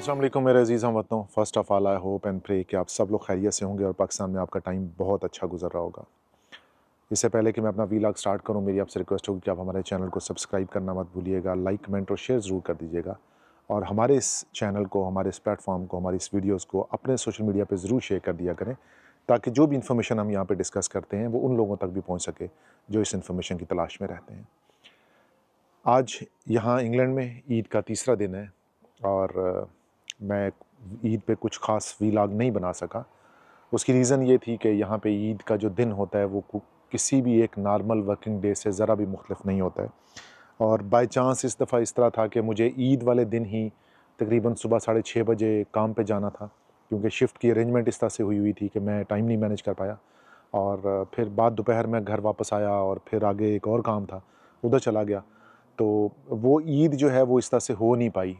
अस्सलाम वालेकुम मेरे अज़ीज़ हमवतनों। First of all I hope and pray कि आप सब लोग खैरियत से होंगे और पाकिस्तान में आपका टाइम बहुत अच्छा गुजर रहा होगा। इससे पहले कि मैं अपना वीलॉग स्टार्ट करूं, मेरी आपसे रिक्वेस्ट होगी कि आप हमारे चैनल को सब्सक्राइब करना मत भूलिएगा, लाइक कमेंट और शेयर ज़रूर कर दीजिएगा और हमारे इस चैनल को, हमारे इस प्लेटफॉर्म को, हमारी इस वीडियोज़ को अपने सोशल मीडिया पर ज़रूर शेयर कर दिया करें, ताकि जो भी इन्फॉर्मेशन हम यहाँ पर डिस्कस करते हैं वो उन लोगों तक भी पहुँच सके जो इस इन्फॉर्मेशन की तलाश में रहते हैं। आज यहाँ इंग्लैंड में ईद का तीसरा दिन है और मैं ईद पे कुछ ख़ास वीलॉग नहीं बना सका। उसकी रीज़न ये थी कि यहाँ पे ईद का जो दिन होता है वो किसी भी एक नॉर्मल वर्किंग डे से ज़रा भी मुख्तलिफ नहीं होता है और बाय चांस इस दफ़ा इस तरह था कि मुझे ईद वाले दिन ही तकरीबन सुबह 6:30 बजे काम पे जाना था, क्योंकि शिफ्ट की अरेंजमेंट इस तरह से हुई थी कि मैं टाइम नहीं मैनेज कर पाया और फिर बाद दोपहर में घर वापस आया और फिर आगे एक और काम था, उधर चला गया। तो वो ईद जो है वो इस तरह से हो नहीं पाई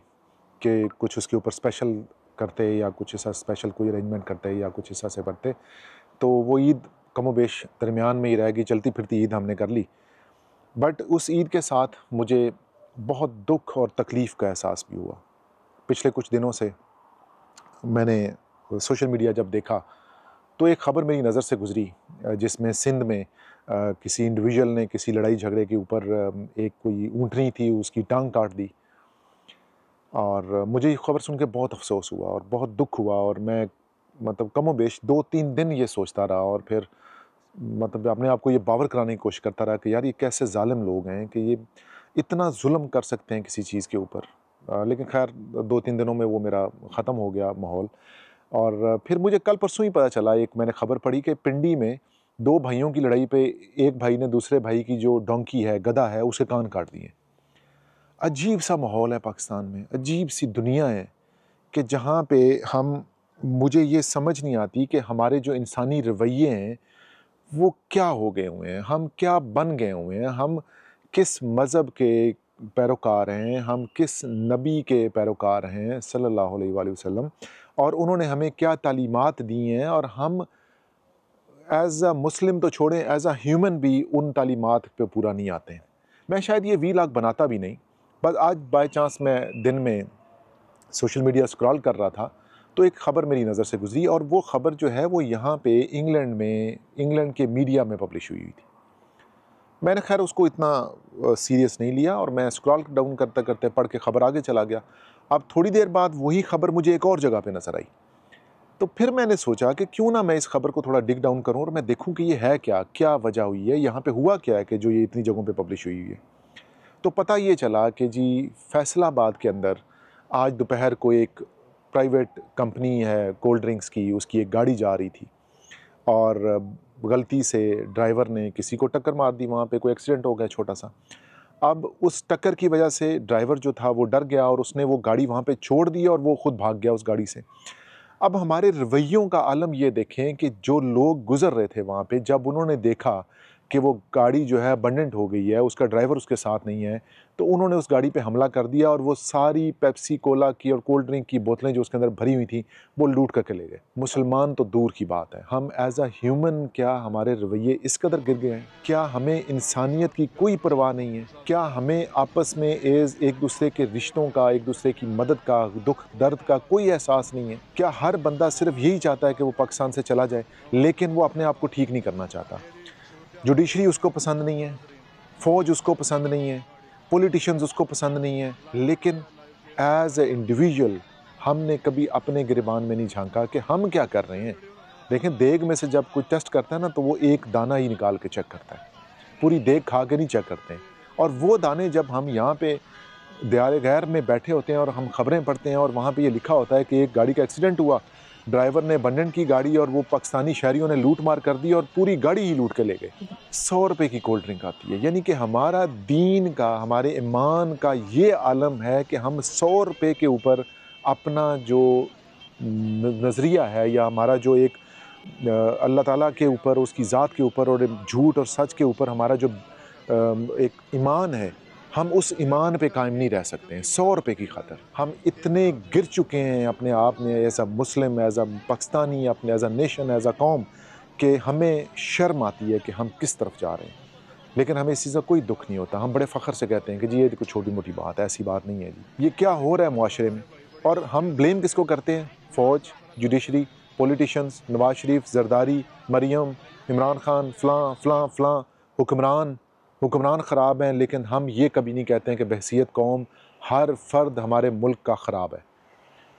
कि कुछ उसके ऊपर स्पेशल करते या कुछ ऐसा स्पेशल कोई अरेंजमेंट करते या कुछ ऐसा से करते, तो वो ईद कमोबेश दरमियान में ही रह गई, चलती फिरती ईद हमने कर ली। बट उस ईद के साथ मुझे बहुत दुख और तकलीफ़ का एहसास भी हुआ। पिछले कुछ दिनों से मैंने सोशल मीडिया जब देखा तो एक ख़बर मेरी नज़र से गुज़री जिसमें सिंध में किसी इंडिविजुअल ने किसी लड़ाई झगड़े के ऊपर एक कोई ऊँटनी थी उसकी टांग काट दी और मुझे ये ख़बर सुन के बहुत अफ़सोस हुआ और बहुत दुख हुआ और मैं मतलब कमोबेश 2-3 दिन ये सोचता रहा और फिर मतलब अपने आप को ये बावर कराने की कोशिश करता रहा कि यार ये कैसे ज़ालिम लोग हैं कि ये इतना जुल्म कर सकते हैं किसी चीज़ के ऊपर। लेकिन खैर 2-3 दिनों में वो मेरा ख़त्म हो गया माहौल और फिर मुझे कल परसों ही पता चला, एक मैंने ख़बर पढ़ी कि पिंडी में 2 भाइयों की लड़ाई पे एक भाई ने दूसरे भाई की जो डोंकी है, गधा है, उसके कान काट दिए। अजीब सा माहौल है पाकिस्तान में, अजीब सी दुनिया है कि जहाँ पे हम मुझे ये समझ नहीं आती कि हमारे जो इंसानी रवैये हैं वो क्या हो गए हुए हैं, हम क्या बन गए हुए हैं, हम किस मज़हब के पैरोकार हैं, हम किस नबी के पैरोकार हैं सल्लल्लाहु अलैहि वसल्लम, और उन्होंने हमें क्या तालीमात दी हैं और हम एज़ अ मुस्लिम तो छोड़ें, एज़ अ ह्यूमन भी उन तालीमात पे पूरा नहीं आते हैं। मैं शायद ये वीलॉग बनाता भी नहीं, बस आज बाय चांस मैं दिन में सोशल मीडिया स्क्रॉल कर रहा था तो एक ख़बर मेरी नज़र से गुज़री और वो ख़बर जो है वो यहाँ पे इंग्लैंड में, इंग्लैंड के मीडिया में पब्लिश हुई थी। मैंने खैर उसको इतना सीरियस नहीं लिया और मैं स्क्रॉल डाउन करते करते पढ़ के ख़बर आगे चला गया। अब थोड़ी देर बाद वही ख़बर मुझे एक और जगह पे नज़र आई, तो फिर मैंने सोचा कि क्यों ना मैं इस ख़बर को थोड़ा डिग डाउन करूँ और मैं देखूँ कि ये है क्या, क्या वजह हुई है, यहाँ पे हुआ क्या है कि जो ये इतनी जगहों पे पब्लिश हुई है। तो पता ये चला कि जी फैसलाबाद के अंदर आज दोपहर को एक प्राइवेट कंपनी है कोल्ड ड्रिंक्स की, उसकी एक गाड़ी जा रही थी और गलती से ड्राइवर ने किसी को टक्कर मार दी, वहाँ पे कोई एक्सीडेंट हो गया छोटा सा। अब उस टक्कर की वजह से ड्राइवर जो था वो डर गया और उसने वो गाड़ी वहाँ पे छोड़ दी और वो खुद भाग गया उस गाड़ी से। अब हमारे रवैयों का आलम ये देखें कि जो लोग गुज़र रहे थे वहाँ पे, जब उन्होंने देखा कि वो गाड़ी जो है अबंडंट हो गई है, उसका ड्राइवर उसके साथ नहीं है, तो उन्होंने उस गाड़ी पे हमला कर दिया और वो सारी पेप्सी कोला की और कोल्ड ड्रिंक की बोतलें जो उसके अंदर भरी हुई थी वो लूट करके ले गए। मुसलमान तो दूर की बात है, हम एज़ अ ह्यूमन क्या हमारे रवैये इस कदर गिर गए हैं? क्या हमें इंसानियत की कोई परवाह नहीं है? क्या हमें आपस में एक दूसरे के रिश्तों का, एक दूसरे की मदद का, दुख दर्द का कोई एहसास नहीं है? क्या हर बंदा सिर्फ यही चाहता है कि वो पाकिस्तान से चला जाए, लेकिन वो अपने आप को ठीक नहीं करना चाहता? जुडिशरी उसको पसंद नहीं है, फ़ौज उसको पसंद नहीं है, पॉलिटिशियंस उसको पसंद नहीं है, लेकिन एज़ ए इंडिविजुअल हमने कभी अपने गिरबान में नहीं झांका कि हम क्या कर रहे हैं। देखें, देग में से जब कोई टेस्ट करता है ना तो वो एक दाना ही निकाल के चेक करता है, पूरी देग खा के नहीं चेक करते हैं। और वो दाने जब हम यहाँ पे दियारे गैर में बैठे होते हैं और हम खबरें पढ़ते हैं और वहाँ पे ये लिखा होता है कि एक गाड़ी का एक्सीडेंट हुआ, ड्राइवर ने अबंडंट की गाड़ी और वो पाकिस्तानी शहरियों ने लूट मार कर दी और पूरी गाड़ी ही लूट के ले गए। 100 रुपए की कोल्ड ड्रिंक आती है, यानी कि हमारा दीन का, हमारे ईमान का ये आलम है कि हम 100 रुपए के ऊपर अपना जो नज़रिया है या हमारा जो एक अल्लाह ताला के ऊपर, उसकी ज़ात के ऊपर और झूठ और सच के ऊपर हमारा जो एक ईमान है, हम उस ईमान पे कायम नहीं रह सकते हैं 100 रुपए की खातिर। हम इतने गिर चुके हैं अपने आप में as a Muslim, as a Pakistani, अपने as a nation, as a कौम, कि हमें शर्म आती है कि हम किस तरफ जा रहे हैं। लेकिन हमें इस चीज़ का कोई दुख नहीं होता। हम बड़े फ़ख्र से कहते हैं कि जी ये तो कोई छोटी-मोटी बात है, ऐसी बात नहीं है जी। ये क्या हो रहा है मुआशरे में? और हम ब्लेम किसको करते हैं? फ़ौज, जुडिशरी, पॉलिटिशियंस, नवाज शरीफ, जरदारी, मरियम, इमरान खान, फ़लाँ फ़लाँ फ़लाँ हुक्मरान ख़राब हैं। लेकिन हम ये कभी नहीं कहते हैं कि बहसीयत कौम हर फ़र्द हमारे मुल्क का ख़राब है।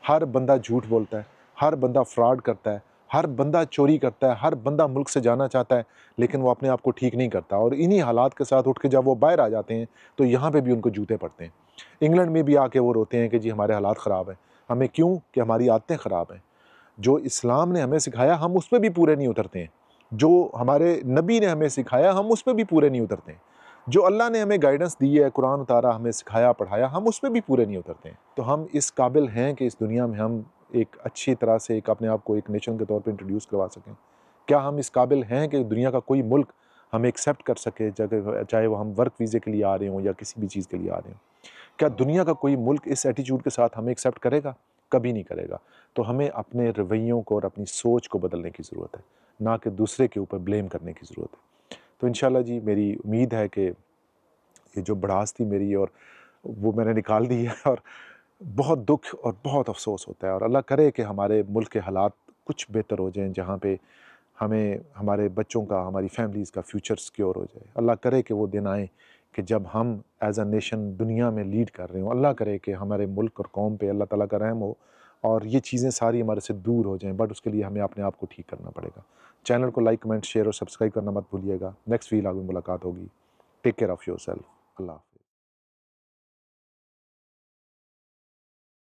हर बंदा झूठ बोलता है, हर बंदा फ्रॉड करता है, हर बंदा चोरी करता है, हर बंदा मुल्क से जाना चाहता है, लेकिन वो अपने आप को ठीक नहीं करता। और इन्हीं हालात के साथ उठ के जब वो बाहर आ जाते हैं तो यहाँ पे भी उनको जूते पड़ते हैं। इंग्लैंड में भी आके वो रोते हैं कि जी हमारे हालात ख़राब हैं। हमें क्यों? कि हमारी आदतें ख़राब हैं। जो इस्लाम ने हमें सिखाया हम उस पे भी पूरे नहीं उतरते हैं। जो हमारे नबी ने हमें सिखाया हम उस पे भी पूरे नहीं उतरते हैं। जो अल्लाह ने हमें गाइडेंस दी है, कुरान उतारा, हमें सिखाया, पढ़ाया, हम उस पे भी पूरे नहीं उतरते हैं। तो हम इस काबिल हैं कि इस दुनिया में हम एक अच्छी तरह से एक अपने आप को एक नेशन के तौर पे इंट्रोड्यूस करवा सकें? क्या हम इस काबिल हैं कि दुनिया का कोई मुल्क हमें एक्सेप्ट कर सके, चाहे वो हम वर्क वीज़े के लिए आ रहे हों या किसी भी चीज़ के लिए आ रहे हों? क्या दुनिया का कोई मुल्क इस एटीट्यूड के साथ हमें एक्सेप्ट करेगा? कभी नहीं करेगा। तो हमें अपने रवैयों को और अपनी सोच को बदलने की ज़रूरत है, ना कि दूसरे के ऊपर ब्लेम करने की ज़रूरत है। तो इंशाल्लाह जी मेरी उम्मीद है कि ये जो भड़ास थी मेरी और वो मैंने निकाल दी है। और बहुत दुःख और बहुत अफ़सोस होता है और अल्लाह करे कि हमारे मुल्क के हालात कुछ बेहतर हो जाएँ, जहाँ पे हमें हमारे बच्चों का, हमारी फैमिलीज़ का फ्यूचर सिक्योर हो जाए। अल्लाह करे कि वो दिन आए कि जब हम एज़ अ नेशन दुनिया में लीड कर रहे हों। अल्लाह करे कि हमारे मुल्क और कौम पे अल्लाह ताला का रहम हो और ये चीज़ें सारी हमारे से दूर हो जाएँ, बट उसके लिए हमें अपने आप को ठीक करना पड़ेगा। चैनल को लाइक, कमेंट, शेयर और सब्सक्राइब करना मत भूलिएगा। नेक्स्ट व्लॉग में मुलाकात होगी। Take care of yourself. Allah.